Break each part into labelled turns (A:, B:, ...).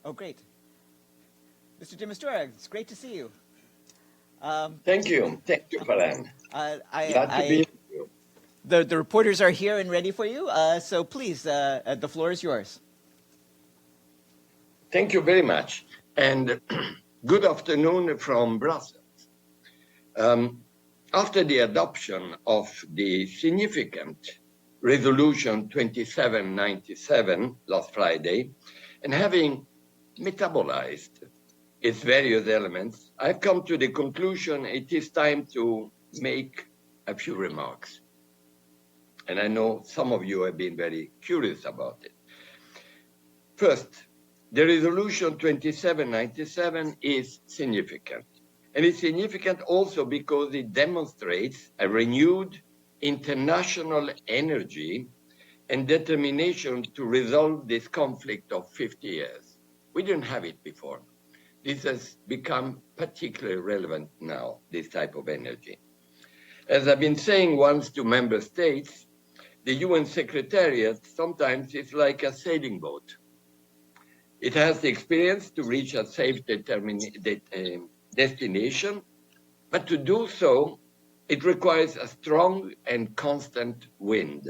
A: Oh, great. Mr. Demistura, it's great to see you.
B: Thank you. Thank you, Farhan. Glad to be with you.
A: The reporters are here and ready for you, so please, the floor is yours.
B: Thank you very much. And good afternoon from Brussels. After the adoption of the significant Resolution 2797 last Friday, and having metabolized its various elements, I've come to the conclusion it is time to make a few remarks. And I know some of you have been very curious about it. First, the Resolution 2797 is significant. And it's significant also because it demonstrates a renewed international energy and determination to resolve this conflict of 50 years. We didn't have it before. This has become particularly relevant now, this type of energy. As I've been saying once to member states, the UN Secretariat sometimes is like a sailing boat. It has the experience to reach a safe destination, but to do so, it requires a strong and constant wind,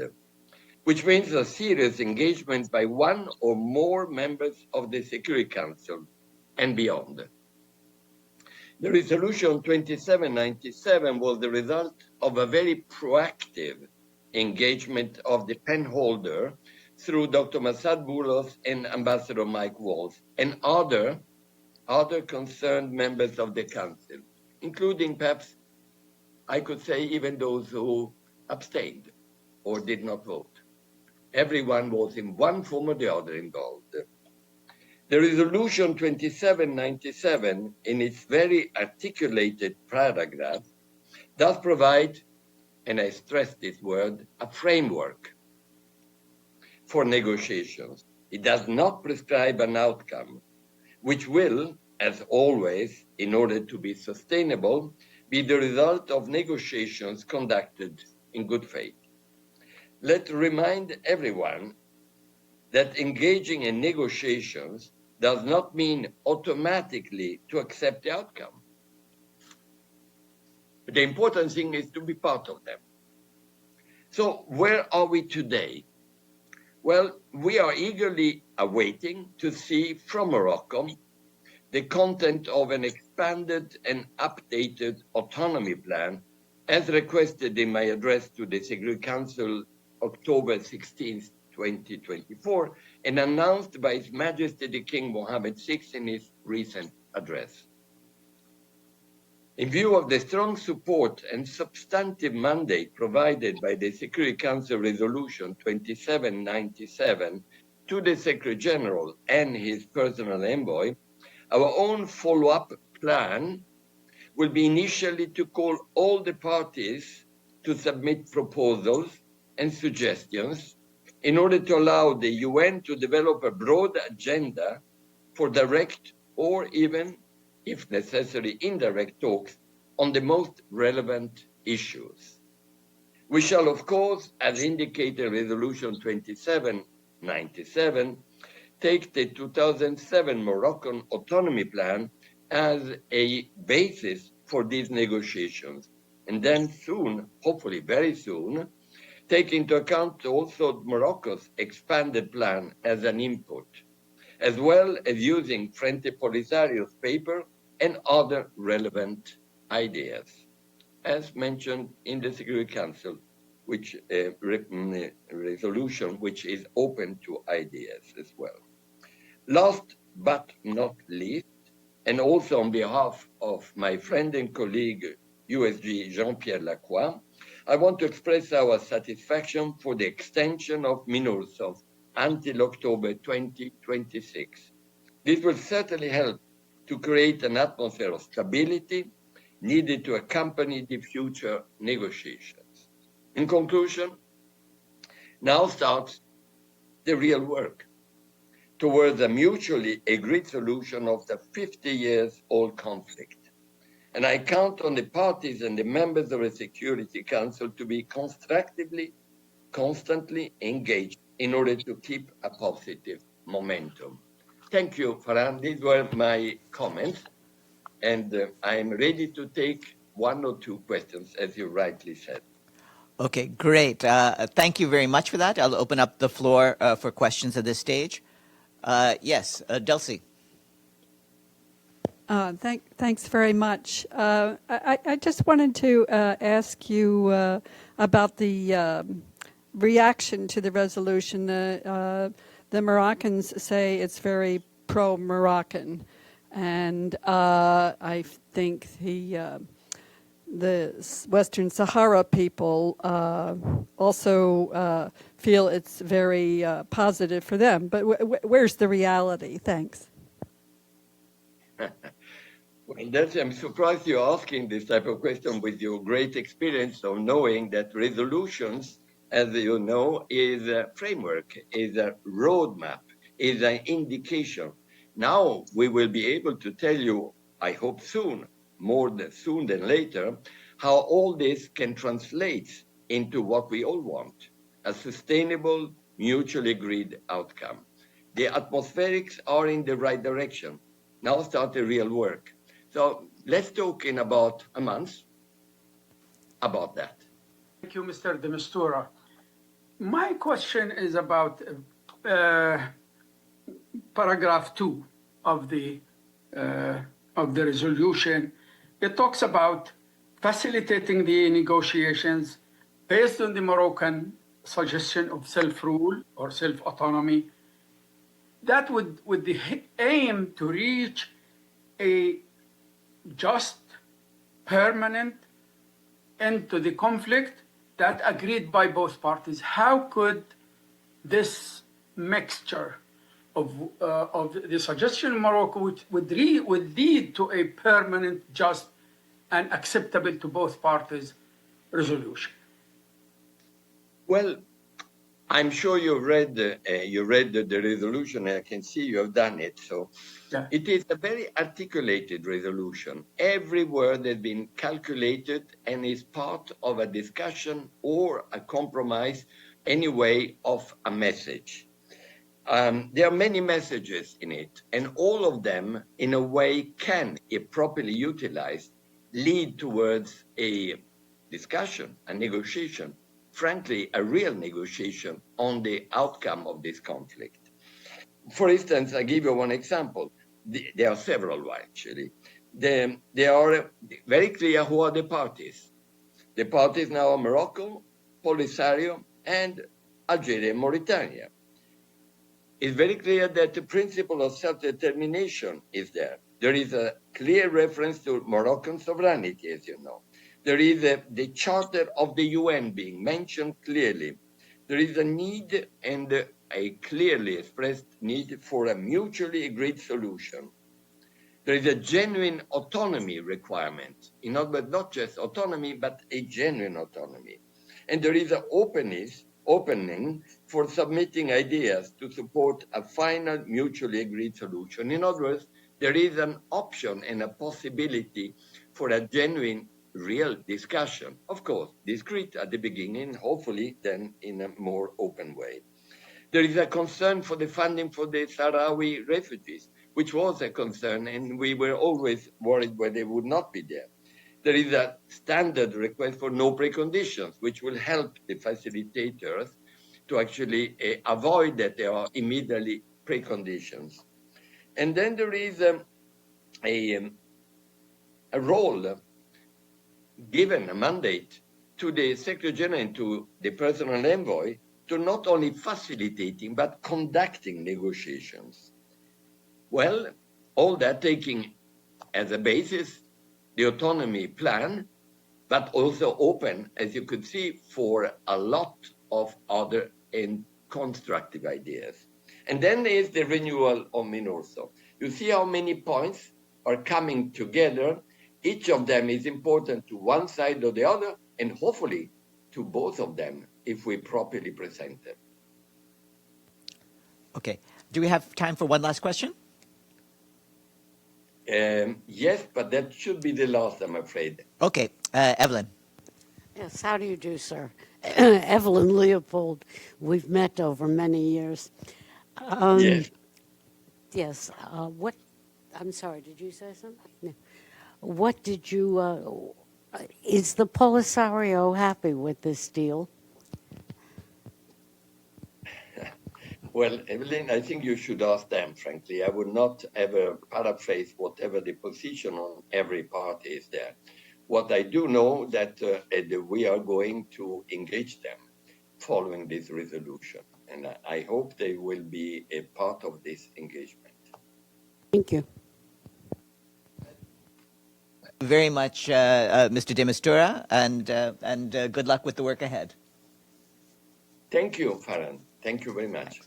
B: which means a serious engagement by one or more members of the Security Council and beyond. The Resolution 2797 was the result of a very proactive engagement of the pen holder through Dr. Masad Boulos and Ambassador Mike Waltz and other concerned members of the Council, including perhaps, I could say, even those who abstained or did not vote. Everyone was in one form or the other involved. The Resolution 2797, in its very articulated paragraph, does provide, and I stress this word, a framework for negotiations. It does not prescribe an outcome, which will, as always, in order to be sustainable, be the result of negotiations conducted in good faith. Let's remind everyone that engaging in negotiations does not mean automatically to accept the outcome. But the important thing is to be part of them. So where are we today? Well, we are eagerly awaiting to see from Morocco the content of an expanded and updated autonomy plan as requested in my address to the Security Council October 16, 2024, and announced by His Majesty the King Mohammed VI in his recent address. In view of the strong support and substantive mandate provided by the Security Council Resolution 2797 to the Secretary General and his personal envoy, our own follow-up plan will be initially to call all the parties to submit proposals and suggestions in order to allow the UN to develop a broad agenda for direct or even, if necessary, indirect talks on the most relevant issues. We shall, of course, as indicated in Resolution 2797, take the 2007 Moroccan Autonomy Plan as a basis for these negotiations, and then soon, hopefully very soon, take into account also Morocco's expanded plan as an input, as well as using Frente Polisario's paper and other relevant ideas, as mentioned in the Security Council, which resolution, which is open to ideas as well. Last but not least, and also on behalf of my friend and colleague, USG Jean-Pierre Lacroix, I want to express our satisfaction for the extension of MINURSO until October 2026. This will certainly help to create an atmosphere of stability needed to accompany the future negotiations. In conclusion, now starts the real work towards a mutually agreed solution of the 50-year-old conflict. And I count on the parties and the members of the Security Council to be constructively, constantly engaged in order to keep a positive momentum. thank you, Farhan. These were my comments, and I'm ready to take one or two questions, as you rightly said.
A: Okay, great. Thank you very much for that. I'll open up the floor for questions at this stage. Yes, Dulcie.
C: Thanks very much. I just wanted to ask you about the reaction to the resolution. The Moroccans say it's very pro-Moroccan, and I think the Western Sahara people also feel it's very positive for them. But where's the reality? Thanks.
B: Well, I'm surprised you're asking this type of question with your great experience of knowing that resolutions, as you know, is a framework, is a roadmap, is an indication. Now we will be able to tell you, I hope soon, soon than later, how all this can translate into what we all want, a sustainable, mutually agreed outcome. The atmospherics are in the right direction. Now start the real work. So let's talk in about a month about that.
D: Thank you, Mr. Demistura. My question is about paragraph 2 of the resolution. It talks about facilitating the negotiations based on the Moroccan suggestion of self-rule or self-autonomy. That would the aim to reach a just, permanent end to the conflict that agreed by both parties. How could this mixture of the suggestion in Morocco would lead to a permanent, just, and acceptable to both parties resolution?
B: Well, I'm sure you read the resolution. I can see you have done it. So
D: yeah.
B: It is a very articulated resolution. Every word has been calculated and is part of a discussion or a compromise, anyway, of a message. There are many messages in it, and all of them, in a way, can, if properly utilized, lead towards a discussion, a negotiation, frankly, a real negotiation on the outcome of this conflict. For instance, I give you one example. There are several, actually. They are very clear who are the parties. The parties now are Morocco, Polisario, and Algeria and Mauritania. It's very clear that the principle of self-determination is there. There is a clear reference to Moroccan sovereignty, as you know. There is the Charter of the UN being mentioned clearly. There is a need and a clearly expressed need for a mutually agreed solution. There is a genuine autonomy requirement. In other words, not just autonomy, but a genuine autonomy. And there is an opening for submitting ideas to support a final mutually agreed solution. In other words, there is an option and a possibility for a genuine, real discussion. Of course, discreet at the beginning, hopefully then in a more open way. There is a concern for the funding for the Sahrawi refugees, which was a concern, and we were always worried where they would not be there. There is a standard request for no preconditions, which will help the facilitators to actually avoid that there are immediately preconditions. And then there is a role given, a mandate to the Secretary General and to the personal envoy to not only facilitating, but conducting negotiations. Well, all that taking as a basis the autonomy plan, but also open, as you could see, for a lot of other and constructive ideas. And then there is the renewal of MINURSO. You see how many points are coming together. Each of them is important to one side or the other, and hopefully to both of them if we properly present them.
A: Okay. Do we have time for one last question?
B: Yes, but that should be the last, I'm afraid.
A: Okay. Evelyn.
E: Yes, how do you do, sir? Evelyn Leopold. We've met over many years.
B: Yes.
E: Yes. What? I'm sorry. Did you say something? No. What did you? Is the Polisario happy with this deal?
B: Well, Evelyn, I think you should ask them, frankly. I would not ever paraphrase whatever the position on every party is there. What I do know that we are going to engage them following this resolution. And I hope they will be a part of this engagement.
E: Thank you.
A: Very much, Mr. Demistura, and good luck with the work ahead.
B: Thank you, Farhan. Thank you very much.